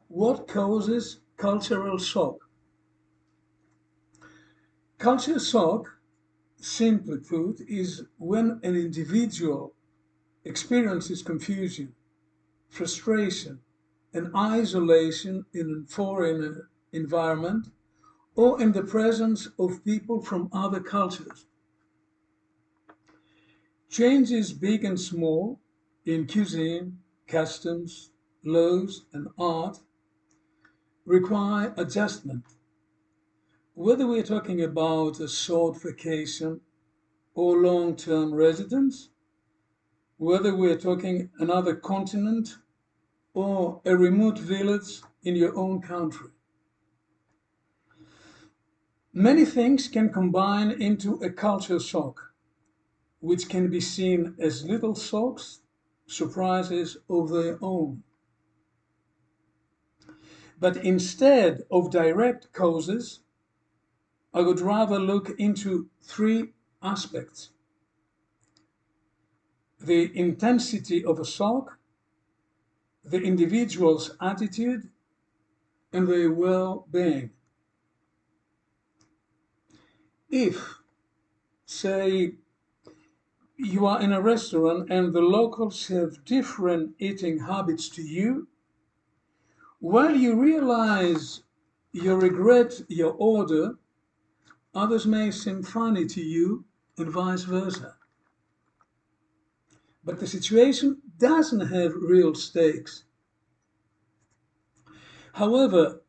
What causes cultural shock? Culture shock, simply put, is when an individual experiences confusion, frustration, and isolation in a foreign environment or in the presence of people from other cultures. Changes big and small in cuisine, customs, laws, and art require adjustment. Whether we're talking about a short vacation or long-term residence, whether we're talking another continent or a remote village in your own country. Many things can combine into a culture shock, which can be seen as little shocks, surprises of their own. But instead of direct causes, I would rather look into three aspects: the intensity of a shock, the individual's attitude, and their well-being. If, say, you are in a restaurant and the locals have different eating habits to you, while you realize you regret your order, others may seem funny to you and vice versa. But the situation doesn't have real stakes. However,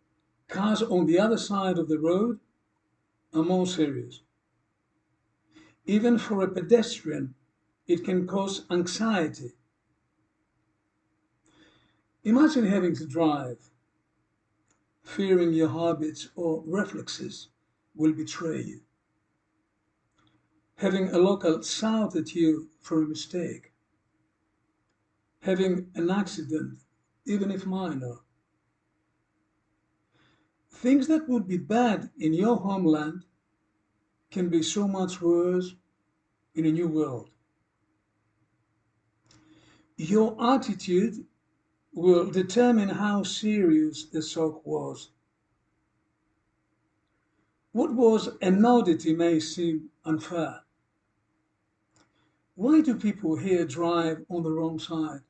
cars on the other side of the road are more serious. Even for a pedestrian, it can cause anxiety. Imagine having to drive, fearing your habits or reflexes will betray you. Having a local shout at you for a mistake. Having an accident, even if minor. Things that would be bad in your homeland can be so much worse in a new world. Your attitude will determine how serious the shock was. What was an oddity may seem unfair. Why do people here drive on the wrong side?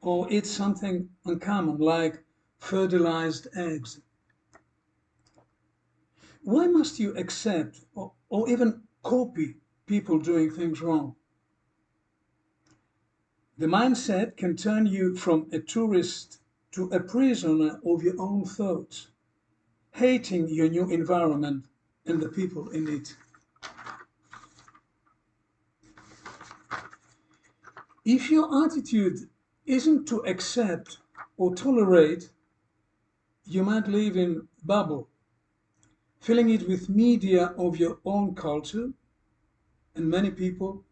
Or eat something uncommon like fertilized eggs? Why must you accept or even copy people doing things wrong? The mindset can turn you from a tourist to a prisoner of your own thoughts, hating your new environment and the people in it. If your attitude isn't to accept or tolerate, you might live in a bubble, filling it with media of your own culture and many people,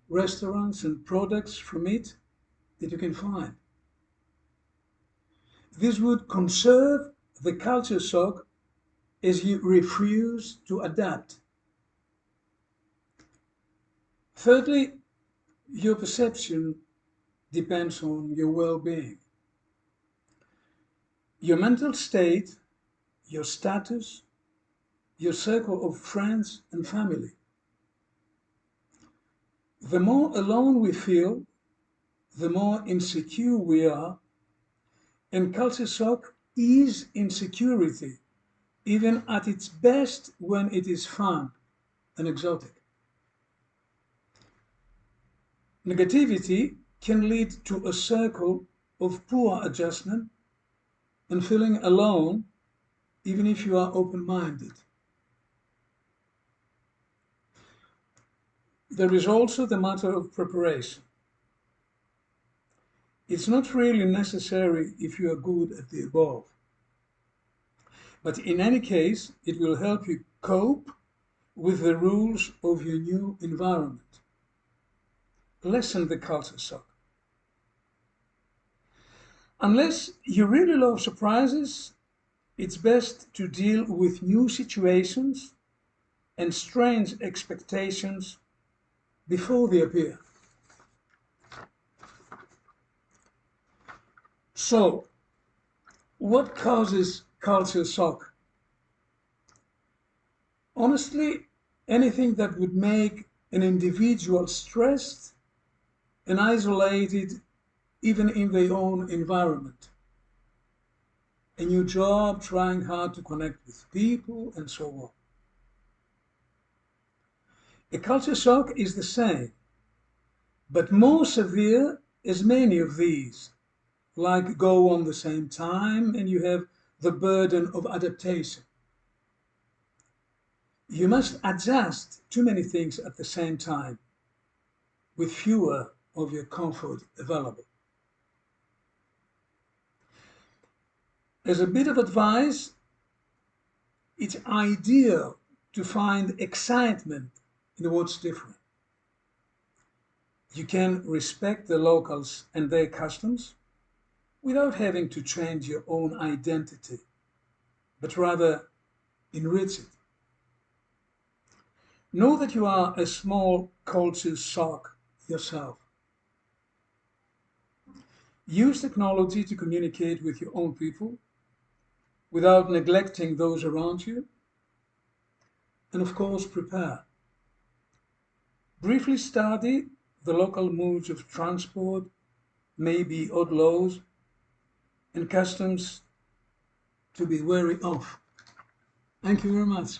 restaurants and products from it that you can find. This would conserve the culture shock as you refuse to adapt. Thirdly, your perception depends on your well-being. Your mental state, your status, your circle of friends and family. The more alone we feel, the more insecure we are, and culture shock is insecurity, even at its best when it is fun and exotic. Negativity can lead to a circle of poor adjustment and feeling alone, even if you are open-minded. There is also the matter of preparation. It's not really necessary if you are good at the above. But in any case, it will help you cope with the rules of your new environment. Lessen the culture shock. Unless you really love surprises, it's best to deal with new situations and strange expectations before they appear. So, What causes culture shock? Honestly, anything that would make an individual stressed and isolated even in their own environment. A new job, trying hard to connect with people, and so on. A culture shock is the same, but more severe as many of these, like go on the same time and you have the burden of adaptation. You must adjust too many things at the same time, with fewer of your comfort available. As a bit of advice, it's ideal to find excitement in what's different. You can respect the locals and their customs without having to change your own identity, but rather enrich it. Know that you are a small culture shock yourself. Use technology to communicate with your own people without neglecting those around you. And of course, prepare. Briefly study the local modes of transport, maybe odd laws and customs to be wary of. Thank you very much.